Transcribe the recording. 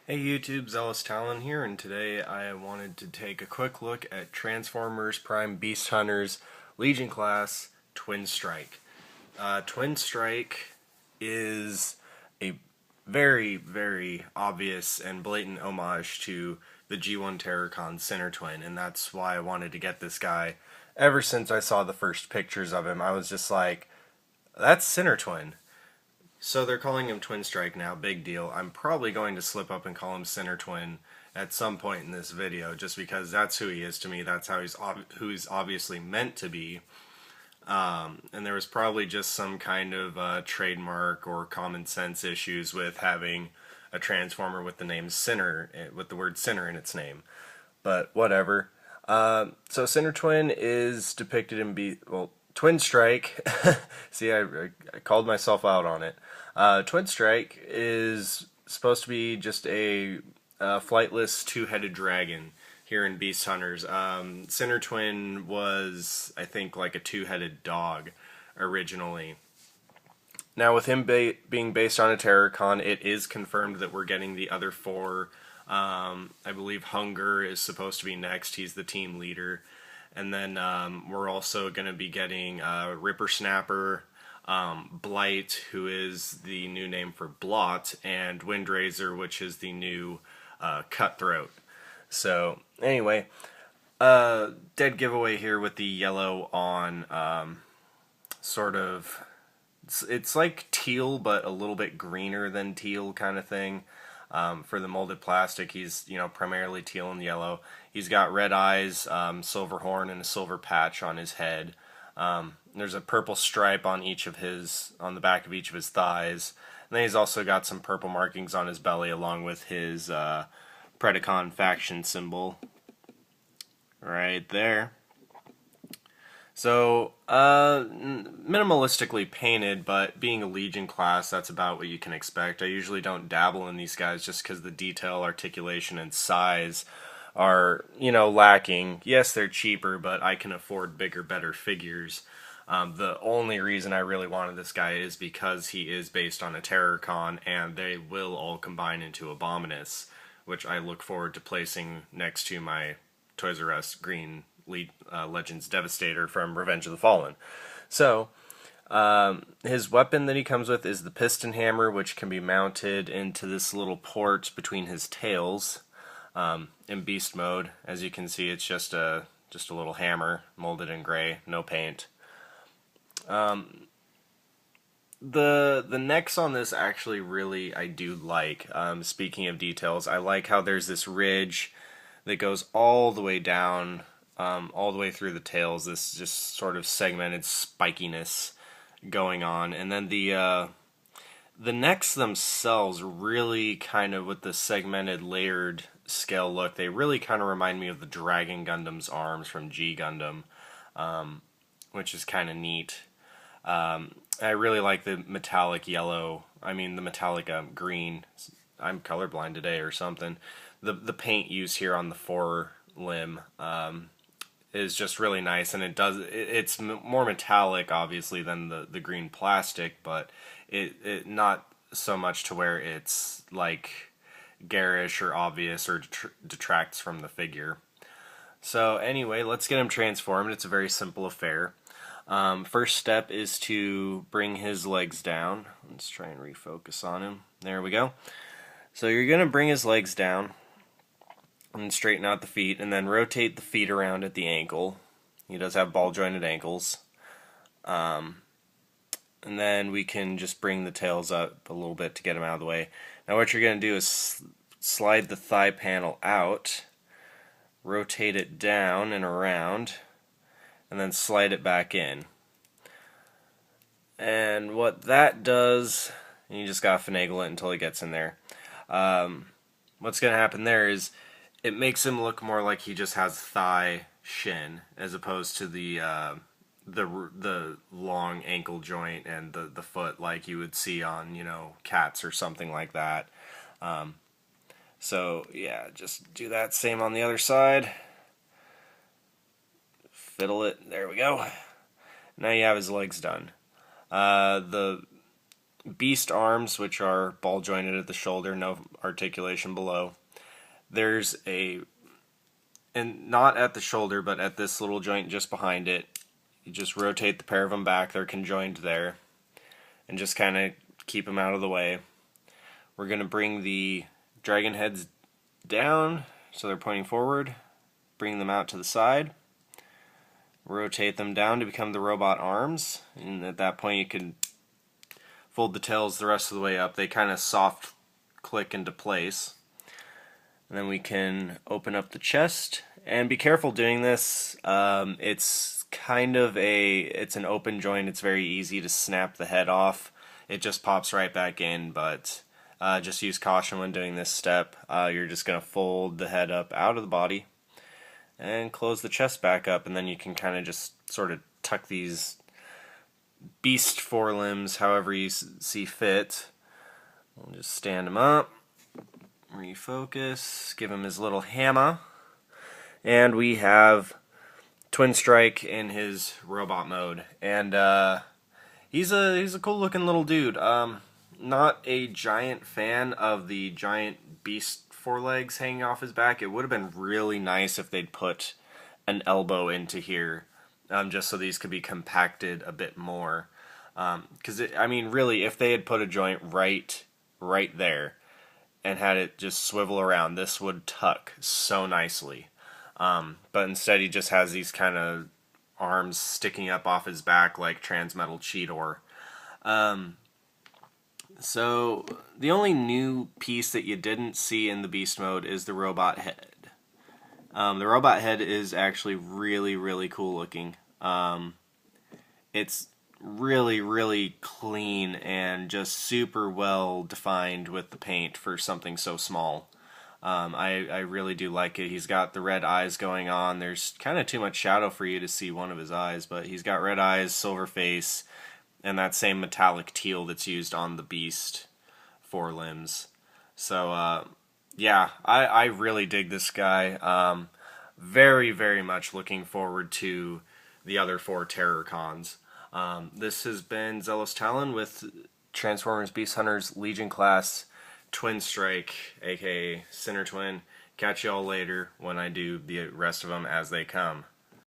Hey YouTube, Zealous Talon here, and today I wanted to take a quick look at Transformers Prime Beast Hunters Legion Class Twinstrike. Twinstrike is a very, very obvious and blatant homage to the G1 Terrorcon Sinnertwin, and that's why I wanted to get this guy. Ever since I saw the first pictures of him, I was just like, that's Sinnertwin. So they're calling him Twinstrike now, big deal. I'm probably going to slip up and call him Sinnertwin at some point in this video, just because that's who he is to me. That's how who he's obviously meant to be. And there was probably just some kind of trademark or common sense issues with having a transformer with the name Sinner, with the word Sinner in its name. But whatever. So Sinnertwin is depicted in Twinstrike. See, I called myself out on it. Twinstrike is supposed to be just a flightless two-headed dragon here in Beast Hunters. Sinnertwin was, I think, like a two-headed dog originally. Now, with him being based on a Terrorcon, it is confirmed that we're getting the other four. I believe Hunger is supposed to be next. He's the team leader. And then we're also going to be getting Ripper Snapper, Blight, who is the new name for Blot, and Windrazor, which is the new Cutthroat. So, anyway, dead giveaway here with the yellow on sort of... It's like teal, but a little bit greener than teal kind of thing. For the molded plastic, he's primarily teal and yellow. He's got red eyes, silver horn, and a silver patch on his head. There's a purple stripe on the back of each of his thighs. And then he's also got some purple markings on his belly, along with his Predacon faction symbol right there. So, minimalistically painted, but being a Legion class, that's about what you can expect. I usually don't dabble in these guys just because the detail, articulation, and size are, lacking. Yes, they're cheaper, but I can afford bigger, better figures. The only reason I really wanted this guy is because he is based on a Terrorcon, and they will all combine into Abominus, which I look forward to placing next to my Toys R Us green Legends Devastator from Revenge of the Fallen. So, his weapon that he comes with is the Piston Hammer, which can be mounted into this little port between his tails. In beast mode, as you can see, it's just a little hammer molded in gray, no paint. The necks on this actually really I do like. Speaking of details, I like how there's this ridge that goes all the way down. All the way through the tails, this just sort of segmented spikiness going on, and then the necks themselves really kind of with the segmented layered scale look, they really kind of remind me of the Dragon Gundam's arms from G Gundam, which is kind of neat. I really like the metallic yellow, the metallic green. I'm colorblind today or something. The paint use here on the forelimb is just really nice, and it's more metallic obviously than the green plastic, but it not so much to where it's like garish or obvious or detracts from the figure. So anyway, let's get him transformed. It's a very simple affair. First step is to bring his legs down. Let's try and refocus on him. There we go. So you're going to bring his legs down and straighten out the feet, and then rotate the feet around at the ankle. He does have ball jointed ankles. And then we can just bring the tails up a little bit to get him out of the way. Now what you're going to do is slide the thigh panel out, rotate it down and around, and then slide it back in. And what that does, you just gotta finagle it until it gets in there. What's going to happen there is it makes him look more like he just has thigh shin, as opposed to the long ankle joint and the foot like you would see on cats or something like that. So yeah, just do that same on the other side. Fiddle it. There we go. Now you have his legs done. The beast arms, which are ball jointed at the shoulder, no articulation below. There's and not at the shoulder, but at this little joint just behind it. You just rotate the pair of them back, they're conjoined there, and just kind of keep them out of the way. We're going to bring the dragon heads down so they're pointing forward, bring them out to the side, rotate them down to become the robot arms, and at that point you can fold the tails the rest of the way up. They kind of soft click into place. And then we can open up the chest, and be careful doing this. It's kind of it's an open joint. It's very easy to snap the head off. It just pops right back in, but just use caution when doing this step. You're just going to fold the head up out of the body and close the chest back up, and then you can kind of just sort of tuck these beast forelimbs however you see fit. We'll just stand him up, refocus, give him his little hammer, and we have Twinstrike in his robot mode. And he's a cool looking little dude. Not a giant fan of the giant beast forelegs hanging off his back. It would have been really nice if they'd put an elbow into here, just so these could be compacted a bit more. Because I mean, really, if they had put a joint right there and had it just swivel around, this would tuck so nicely. But instead he just has these kind of arms sticking up off his back like Transmetal Cheetor. So the only new piece that you didn't see in the beast mode is the robot head. The robot head is actually really cool looking. It's really clean and just super well defined with the paint for something so small. I really do like it. He's got the red eyes going on. There's kind of too much shadow for you to see one of his eyes, but he's got red eyes, silver face, and that same metallic teal that's used on the beast forelimbs. So yeah, I really dig this guy. Very much looking forward to the other 4 Terror Cons. This has been Zealous Talon with Transformers Beast Hunters Legion Class Twinstrike, aka Sinnertwin. Catch y'all later when I do the rest of them as they come.